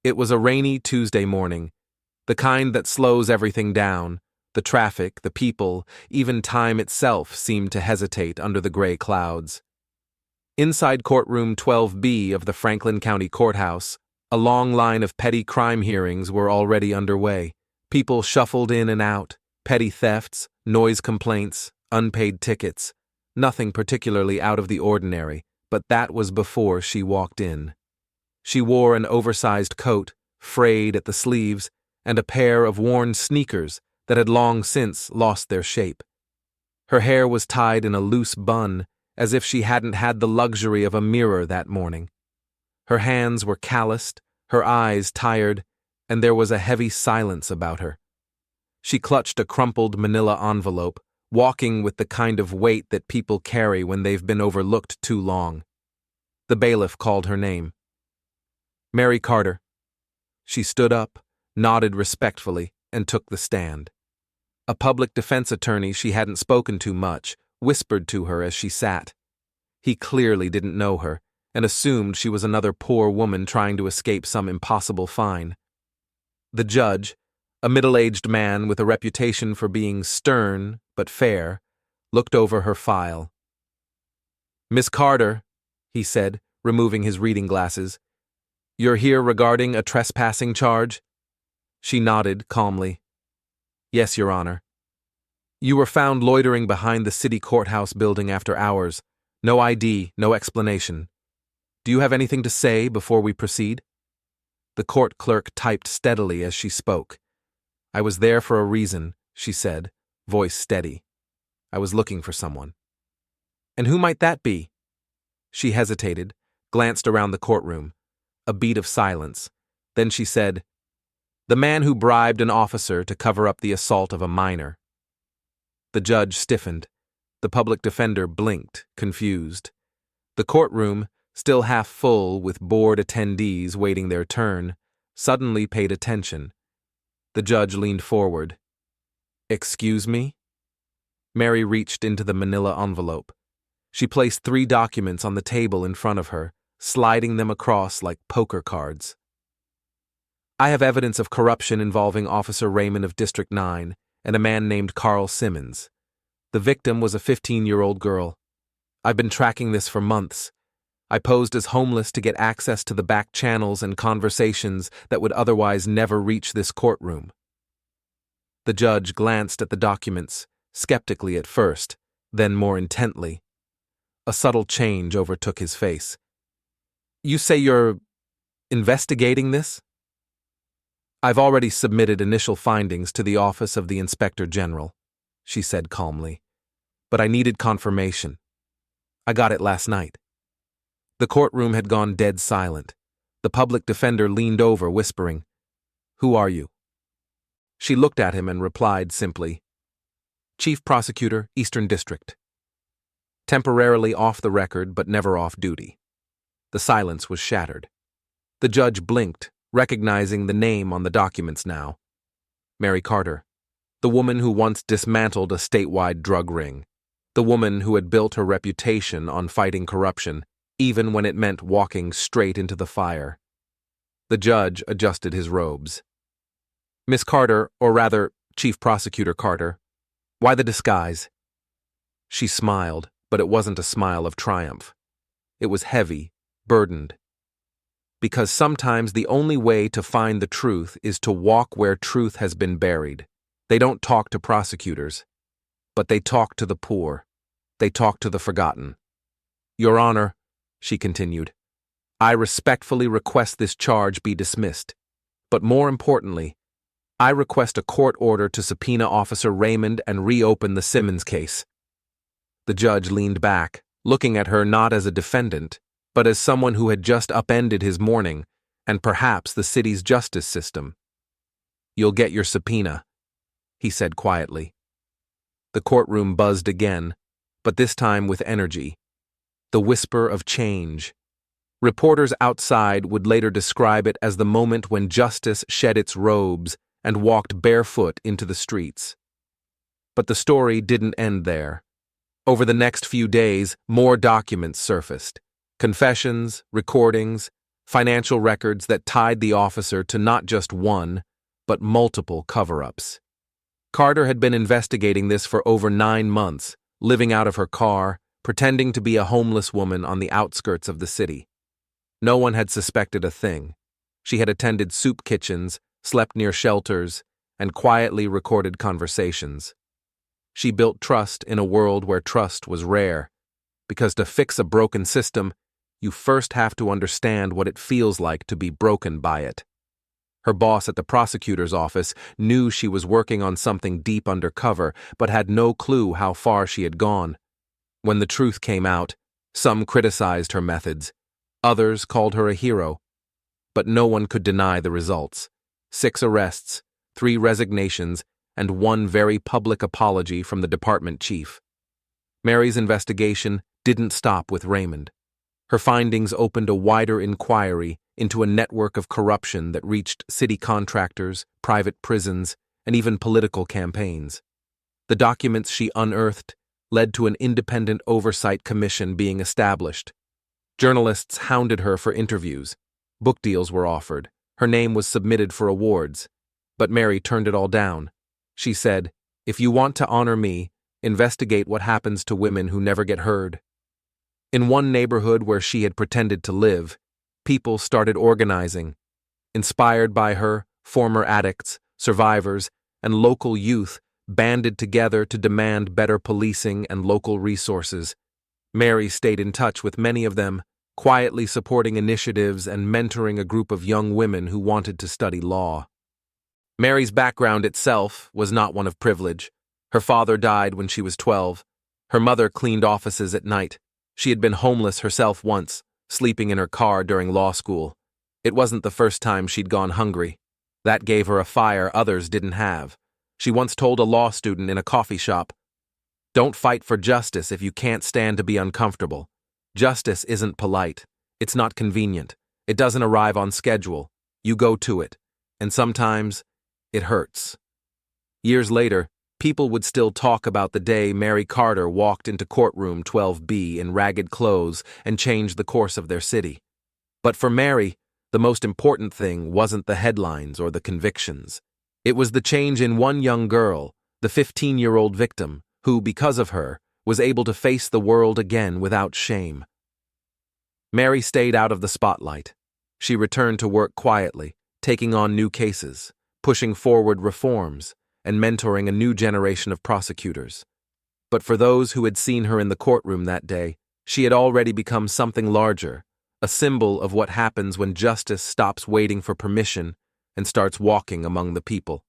It was a rainy Tuesday morning, the kind that slows everything down. The traffic, the people, even time itself seemed to hesitate under the gray clouds. Inside courtroom 12B of the Franklin County Courthouse, a long line of petty crime hearings were already underway. People shuffled in and out, petty thefts, noise complaints, unpaid tickets. Nothing particularly out of the ordinary, but that was before she walked in. She wore an oversized coat, frayed at the sleeves, and a pair of worn sneakers that had long since lost their shape. Her hair was tied in a loose bun, as if she hadn't had the luxury of a mirror that morning. Her hands were calloused, her eyes tired, and there was a heavy silence about her. She clutched a crumpled manila envelope, walking with the kind of weight that people carry when they've been overlooked too long. The bailiff called her name. Mary Carter. She stood up, nodded respectfully, and took the stand. A public defense attorney she hadn't spoken to much whispered to her as she sat. He clearly didn't know her, and assumed she was another poor woman trying to escape some impossible fine. The judge, a middle-aged man with a reputation for being stern but fair, looked over her file. "Miss Carter," he said, removing his reading glasses, "you're here regarding a trespassing charge?" She nodded calmly. "Yes, Your Honor." "You were found loitering behind the city courthouse building after hours. No ID, no explanation. Do you have anything to say before we proceed?" The court clerk typed steadily as she spoke. "I was there for a reason," she said, voice steady. "I was looking for someone." "And who might that be?" She hesitated, glanced around the courtroom. A beat of silence. Then she said, "The man who bribed an officer to cover up the assault of a minor." The judge stiffened. The public defender blinked, confused. The courtroom, still half full with bored attendees waiting their turn, suddenly paid attention. The judge leaned forward. "Excuse me?" Mary reached into the manila envelope. She placed 3 documents on the table in front of her, sliding them across like poker cards. "I have evidence of corruption involving Officer Raymond of District 9 and a man named Carl Simmons. The victim was a 15-year-old girl. I've been tracking this for months. I posed as homeless to get access to the back channels and conversations that would otherwise never reach this courtroom." The judge glanced at the documents, skeptically at first, then more intently. A subtle change overtook his face. "You say you're investigating this?" "I've already submitted initial findings to the Office of the Inspector General," she said calmly. "But I needed confirmation. I got it last night." The courtroom had gone dead silent. The public defender leaned over, whispering, "Who are you?" She looked at him and replied simply, "Chief Prosecutor, Eastern District." Temporarily off the record, but never off duty. The silence was shattered. The judge blinked, recognizing the name on the documents now. Mary Carter, the woman who once dismantled a statewide drug ring, the woman who had built her reputation on fighting corruption, even when it meant walking straight into the fire. The judge adjusted his robes. "Miss Carter, or rather, Chief Prosecutor Carter, why the disguise?" She smiled, but it wasn't a smile of triumph. It was heavy, burdened. "Because sometimes the only way to find the truth is to walk where truth has been buried. They don't talk to prosecutors, but they talk to the poor. They talk to the forgotten. Your Honor," she continued, "I respectfully request this charge be dismissed. But more importantly, I request a court order to subpoena Officer Raymond and reopen the Simmons case." The judge leaned back, looking at her not as a defendant, but as someone who had just upended his morning, and perhaps the city's justice system. "You'll get your subpoena," he said quietly. The courtroom buzzed again, but this time with energy. The whisper of change. Reporters outside would later describe it as the moment when justice shed its robes and walked barefoot into the streets. But the story didn't end there. Over the next few days, more documents surfaced. Confessions, recordings, financial records that tied the officer to not just one, but multiple cover-ups. Carter had been investigating this for over 9 months, living out of her car, pretending to be a homeless woman on the outskirts of the city. No one had suspected a thing. She had attended soup kitchens, slept near shelters, and quietly recorded conversations. She built trust in a world where trust was rare, because to fix a broken system, you first have to understand what it feels like to be broken by it. Her boss at the prosecutor's office knew she was working on something deep undercover, but had no clue how far she had gone. When the truth came out, some criticized her methods. Others called her a hero. But no one could deny the results. 6 arrests, 3 resignations, and 1 very public apology from the department chief. Mary's investigation didn't stop with Raymond. Her findings opened a wider inquiry into a network of corruption that reached city contractors, private prisons, and even political campaigns. The documents she unearthed led to an independent oversight commission being established. Journalists hounded her for interviews. Book deals were offered. Her name was submitted for awards. But Mary turned it all down. She said, "If you want to honor me, investigate what happens to women who never get heard." In one neighborhood where she had pretended to live, people started organizing. Inspired by her, former addicts, survivors, and local youth banded together to demand better policing and local resources. Mary stayed in touch with many of them, quietly supporting initiatives and mentoring a group of young women who wanted to study law. Mary's background itself was not one of privilege. Her father died when she was 12. Her mother cleaned offices at night. She had been homeless herself once, sleeping in her car during law school. It wasn't the first time she'd gone hungry. That gave her a fire others didn't have. She once told a law student in a coffee shop, "Don't fight for justice if you can't stand to be uncomfortable. Justice isn't polite. It's not convenient. It doesn't arrive on schedule. You go to it. And sometimes, it hurts." Years later, people would still talk about the day Mary Carter walked into courtroom 12B in ragged clothes and changed the course of their city. But for Mary, the most important thing wasn't the headlines or the convictions. It was the change in one young girl, the 15-year-old victim, who, because of her, was able to face the world again without shame. Mary stayed out of the spotlight. She returned to work quietly, taking on new cases, pushing forward reforms, and mentoring a new generation of prosecutors. But for those who had seen her in the courtroom that day, she had already become something larger, a symbol of what happens when justice stops waiting for permission and starts walking among the people.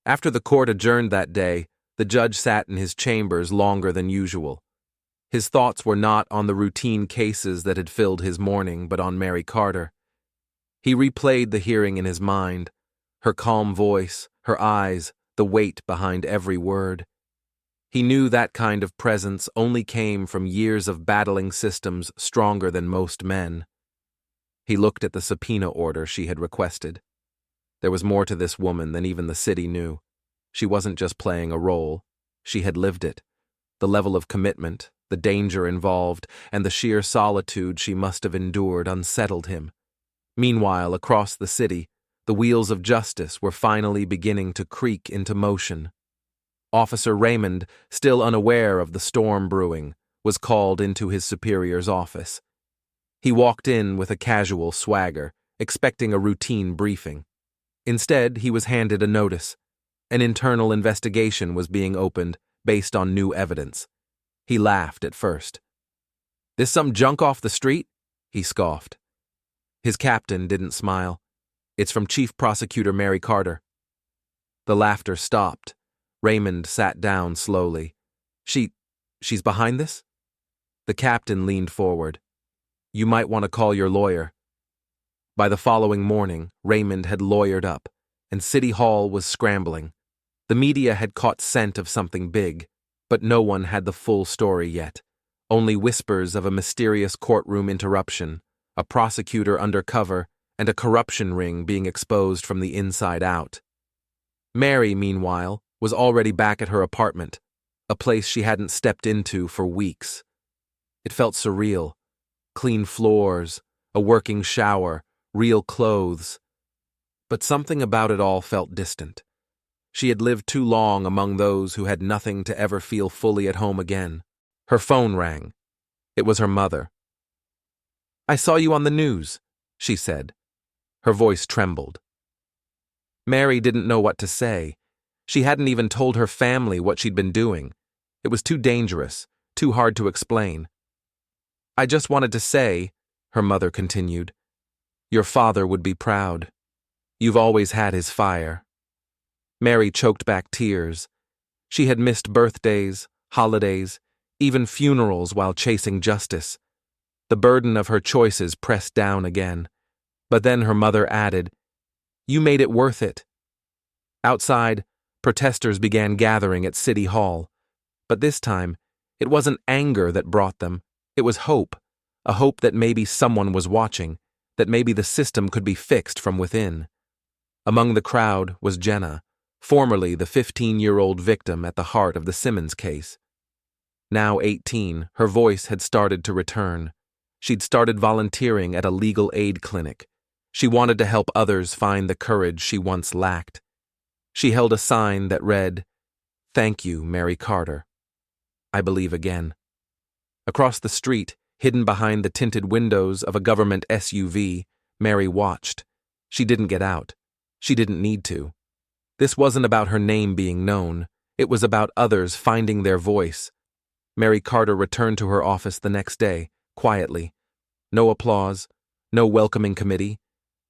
After the court adjourned that day, the judge sat in his chambers longer than usual. His thoughts were not on the routine cases that had filled his morning, but on Mary Carter. He replayed the hearing in his mind, her calm voice, her eyes, the weight behind every word. He knew that kind of presence only came from years of battling systems stronger than most men. He looked at the subpoena order she had requested. There was more to this woman than even the city knew. She wasn't just playing a role. She had lived it. The level of commitment, the danger involved, and the sheer solitude she must have endured unsettled him. Meanwhile, across the city, the wheels of justice were finally beginning to creak into motion. Officer Raymond, still unaware of the storm brewing, was called into his superior's office. He walked in with a casual swagger, expecting a routine briefing. Instead, he was handed a notice. An internal investigation was being opened based on new evidence. He laughed at first. "This some junk off the street?" he scoffed. His captain didn't smile. "It's from Chief Prosecutor Mary Carter." The laughter stopped. Raymond sat down slowly. She's behind this?" The captain leaned forward. "You might want to call your lawyer." By the following morning, Raymond had lawyered up, and City Hall was scrambling. The media had caught scent of something big, but no one had the full story yet. Only whispers of a mysterious courtroom interruption, a prosecutor undercover, and a corruption ring being exposed from the inside out. Mary, meanwhile, was already back at her apartment, a place she hadn't stepped into for weeks. It felt surreal. Clean floors, a working shower, real clothes. But something about it all felt distant. She had lived too long among those who had nothing to ever feel fully at home again. Her phone rang. It was her mother. "I saw you on the news," she said. Her voice trembled. Mary didn't know what to say. She hadn't even told her family what she'd been doing. It was too dangerous, too hard to explain. "I just wanted to say," her mother continued, "your father would be proud. You've always had his fire." Mary choked back tears. She had missed birthdays, holidays, even funerals while chasing justice. The burden of her choices pressed down again. But then her mother added, "You made it worth it." Outside, protesters began gathering at City Hall. But this time, it wasn't anger that brought them. It was hope, a hope that maybe someone was watching, that maybe the system could be fixed from within. Among the crowd was Jenna, formerly the 15-year-old victim at the heart of the Simmons case. Now 18, her voice had started to return. She'd started volunteering at a legal aid clinic. She wanted to help others find the courage she once lacked. She held a sign that read, "Thank you, Mary Carter. I believe again." Across the street, hidden behind the tinted windows of a government SUV, Mary watched. She didn't get out. She didn't need to. This wasn't about her name being known. It was about others finding their voice. Mary Carter returned to her office the next day, quietly. No applause, no welcoming committee,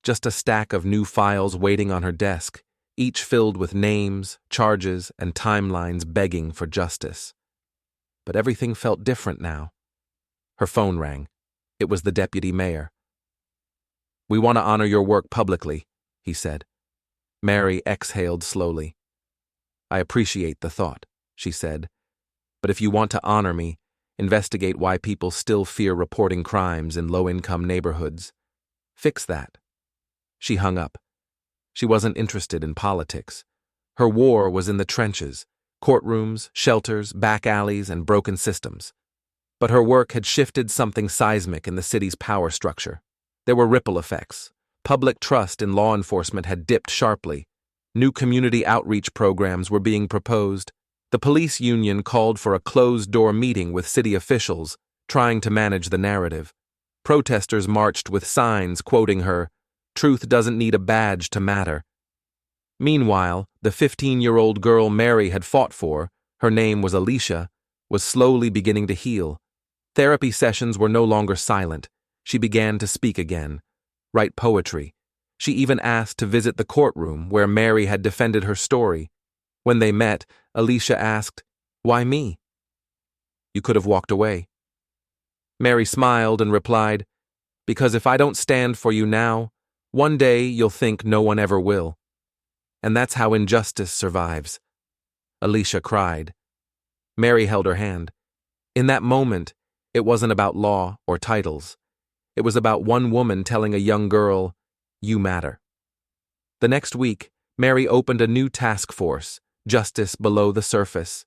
just a stack of new files waiting on her desk, each filled with names, charges, and timelines begging for justice. But everything felt different now. Her phone rang. It was the deputy mayor. "We want to honor your work publicly," he said. Mary exhaled slowly. "I appreciate the thought," she said. "But if you want to honor me, investigate why people still fear reporting crimes in low-income neighborhoods. Fix that." She hung up. She wasn't interested in politics. Her war was in the trenches, courtrooms, shelters, back alleys, and broken systems. But her work had shifted something seismic in the city's power structure. There were ripple effects. Public trust in law enforcement had dipped sharply. New community outreach programs were being proposed. The police union called for a closed-door meeting with city officials, trying to manage the narrative. Protesters marched with signs quoting her, "Truth doesn't need a badge to matter." Meanwhile, the 15-year-old girl Mary had fought for, her name was Alicia, was slowly beginning to heal. Therapy sessions were no longer silent. She began to speak again, write poetry. She even asked to visit the courtroom where Mary had defended her story. When they met, Alicia asked, "Why me?" "You could have walked away." Mary smiled and replied, "Because if I don't stand for you now, one day you'll think no one ever will. And that's how injustice survives." Alicia cried. Mary held her hand. In that moment, it wasn't about law or titles. It was about one woman telling a young girl, "You matter." The next week, Mary opened a new task force, Justice Below the Surface.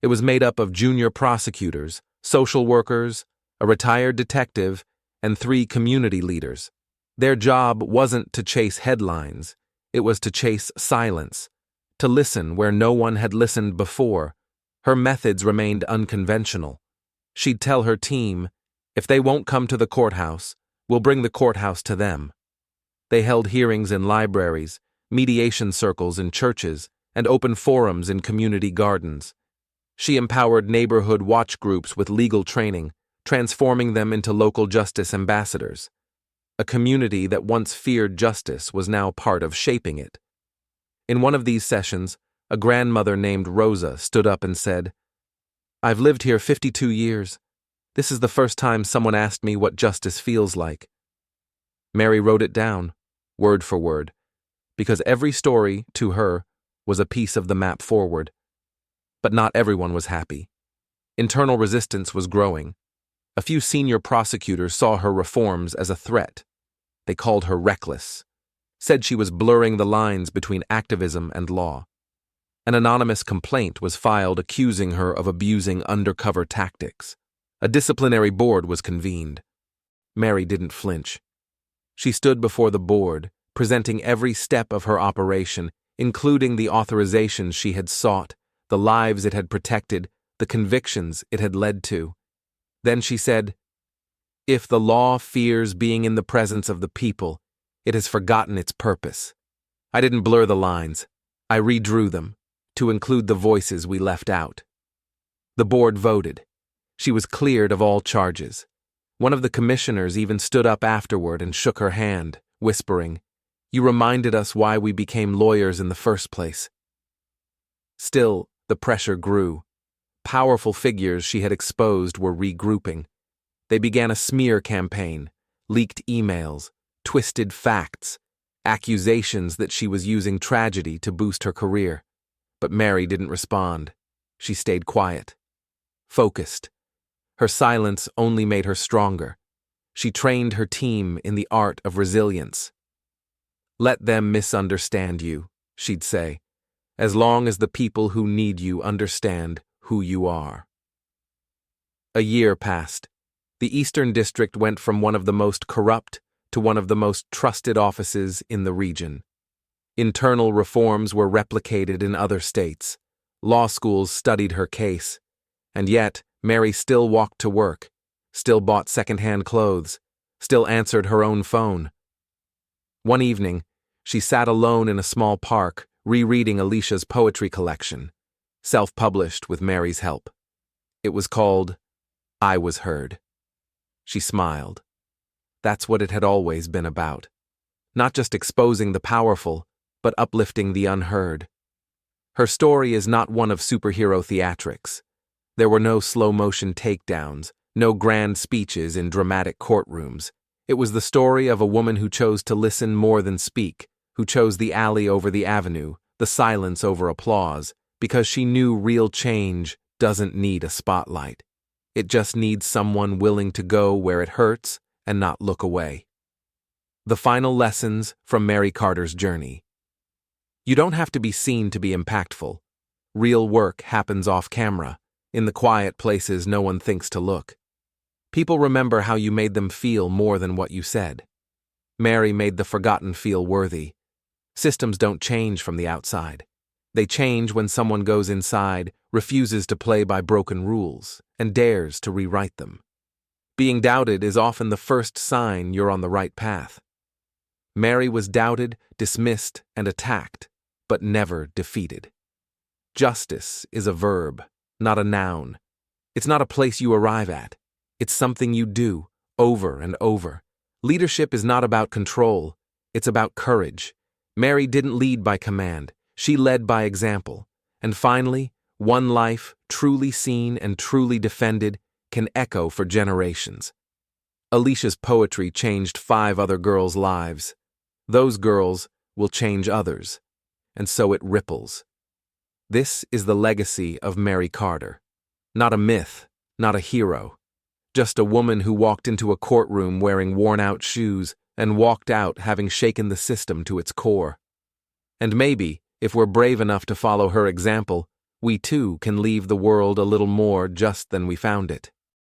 It was made up of junior prosecutors, social workers, a retired detective, and 3 community leaders. Their job wasn't to chase headlines. It was to chase silence, to listen where no one had listened before. Her methods remained unconventional. She'd tell her team, "If they won't come to the courthouse, we'll bring the courthouse to them." They held hearings in libraries, mediation circles in churches, and open forums in community gardens. She empowered neighborhood watch groups with legal training, transforming them into local justice ambassadors. A community that once feared justice was now part of shaping it. In one of these sessions, a grandmother named Rosa stood up and said, "I've lived here 52 years. This is the first time someone asked me what justice feels like." Mary wrote it down, word for word, because every story, to her, was a piece of the map forward. But not everyone was happy. Internal resistance was growing. A few senior prosecutors saw her reforms as a threat. They called her reckless, said she was blurring the lines between activism and law. An anonymous complaint was filed accusing her of abusing undercover tactics. A disciplinary board was convened. Mary didn't flinch. She stood before the board, presenting every step of her operation, including the authorizations she had sought, the lives it had protected, the convictions it had led to. Then she said, "If the law fears being in the presence of the people, it has forgotten its purpose." I didn't blur the lines. I redrew them, to include the voices we left out. The board voted. She was cleared of all charges. One of the commissioners even stood up afterward and shook her hand, whispering, "You reminded us why we became lawyers in the first place." Still, the pressure grew. Powerful figures she had exposed were regrouping. They began a smear campaign, leaked emails, twisted facts, accusations that she was using tragedy to boost her career. But Mary didn't respond. She stayed quiet, focused. Her silence only made her stronger. She trained her team in the art of resilience. "Let them misunderstand you," she'd say, "as long as the people who need you understand who you are." A year passed. The Eastern District went from one of the most corrupt to one of the most trusted offices in the region. Internal reforms were replicated in other states. Law schools studied her case. And yet, Mary still walked to work, still bought secondhand clothes, still answered her own phone. One evening, she sat alone in a small park, rereading Alicia's poetry collection, self-published with Mary's help. It was called "I Was Heard." She smiled. That's what it had always been about. Not just exposing the powerful, but uplifting the unheard. Her story is not one of superhero theatrics. There were no slow-motion takedowns, no grand speeches in dramatic courtrooms. It was the story of a woman who chose to listen more than speak, who chose the alley over the avenue, the silence over applause, because she knew real change doesn't need a spotlight. It just needs someone willing to go where it hurts and not look away. The final lessons from Mary Carter's journey. You don't have to be seen to be impactful. Real work happens off camera, in the quiet places no one thinks to look. People remember how you made them feel more than what you said. Mary made the forgotten feel worthy. Systems don't change from the outside. They change when someone goes inside, refuses to play by broken rules, and dares to rewrite them. Being doubted is often the first sign you're on the right path. Mary was doubted, dismissed, and attacked, but never defeated. Justice is a verb, not a noun. It's not a place you arrive at. It's something you do, over and over. Leadership is not about control. It's about courage. Mary didn't lead by command. She led by example. And finally, one life, truly seen and truly defended, can echo for generations. Alicia's poetry changed 5 other girls' lives. Those girls will change others. And so it ripples. This is the legacy of Mary Carter. Not a myth, not a hero. Just a woman who walked into a courtroom wearing worn-out shoes and walked out having shaken the system to its core. And maybe, if we're brave enough to follow her example, we too can leave the world a little more just than we found it.